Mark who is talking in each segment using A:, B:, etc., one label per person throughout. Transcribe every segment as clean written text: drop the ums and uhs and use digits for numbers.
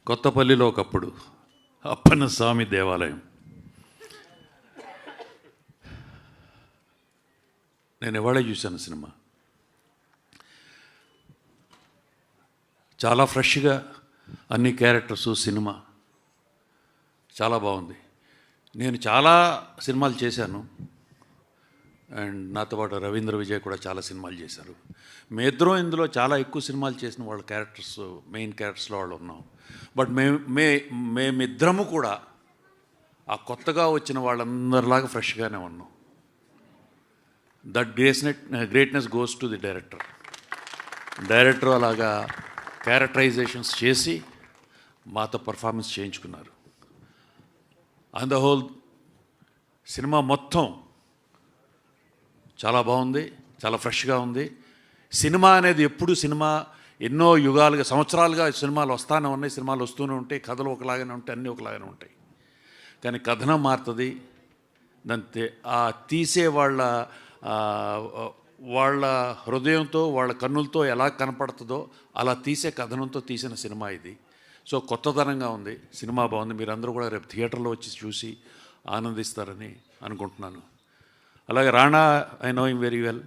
A: కొత్తపల్లిలో ఒకప్పుడు అప్పన్న స్వామి దేవాలయం. నేను ఇవాళే చూశాను సినిమా. చాలా ఫ్రెష్గా అన్ని క్యారెక్టర్సు, సినిమా చాలా బాగుంది. నేను చాలా సినిమాలు చేశాను, అండ్ నాతో పాటు రవీంద్ర విజయ్ కూడా చాలా సినిమాలు చేశారు. మీ ఇద్దరం ఇందులో చాలా ఎక్కువ సినిమాలు చేసిన వాళ్ళ క్యారెక్టర్స్, మెయిన్ క్యారెక్టర్స్లో వాళ్ళు ఉన్నాం. బట్ మేమిద్దరము కూడా ఆ కొత్తగా వచ్చిన వాళ్ళందరిలాగా ఫ్రెష్గానే ఉన్నాం. That greatness goes to the director. Director అలాగా క్యారెక్టరైజేషన్స్ చేసి మాతో పర్ఫార్మెన్స్ చేయించుకున్నారు. ఆన్ ద హోల్ సినిమా మొత్తం చాలా బాగుంది, చాలా ఫ్రెష్గా ఉంది. సినిమా అనేది ఎప్పుడు ఎన్నో యుగాలుగా, సంవత్సరాలుగా సినిమాలు వస్తూనే ఉన్నాయి, సినిమాలు వస్తూనే ఉంటాయి, కథలు ఒకలాగానే ఉంటాయి, అన్నీ ఒకలాగానే ఉంటాయి. కానీ కథనం మారుతుంది. దాంతే ఆ తీసే వాళ్ళ హృదయంతో, వాళ్ళ కన్నులతో ఎలా కనపడుతుందో అలా తీసే కథనంతో తీసిన సినిమా ఇది. సో కొత్తదనంగా ఉంది, సినిమా బాగుంది. మీరందరూ కూడా రేపు థియేటర్లో వచ్చి చూసి ఆనందిస్తారని అనుకుంటున్నాను. అలాగే Rana, I know him very well.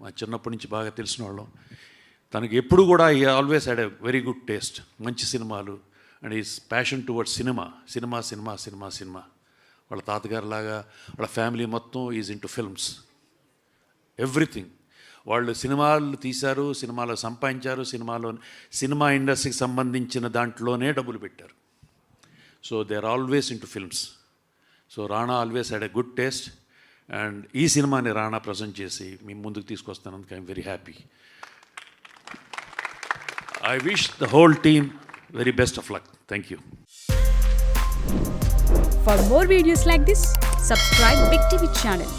A: మా చిన్నప్పటి నుంచి బాగా తెలిసిన వాళ్ళం. తనకి ఎప్పుడు కూడా ఈ always had a very good taste, మంచి సినిమాలు, and is passion towards cinema. వాళ్ళ తాతగారిలాగా వాళ్ళ ఫ్యామిలీ మొత్తం ఈజ్ ఇంటూ ఫిల్మ్స్, ఎవ్రీథింగ్. వాళ్ళు సినిమాలు తీశారు, సినిమాలో సంపాదించారు, సినిమా ఇండస్ట్రీకి సంబంధించిన దాంట్లోనే డబ్బులు పెట్టారు. So they are always into films. So Rana always had a good taste, and ఈ సినిమాని రాణా ప్రజెంట్ చేసి మీ ముందుకు తీసుకొస్తానందుకు I'm very happy. I wish the whole team very best of luck. Thank you.
B: For more videos like this, subscribe Big TV channel.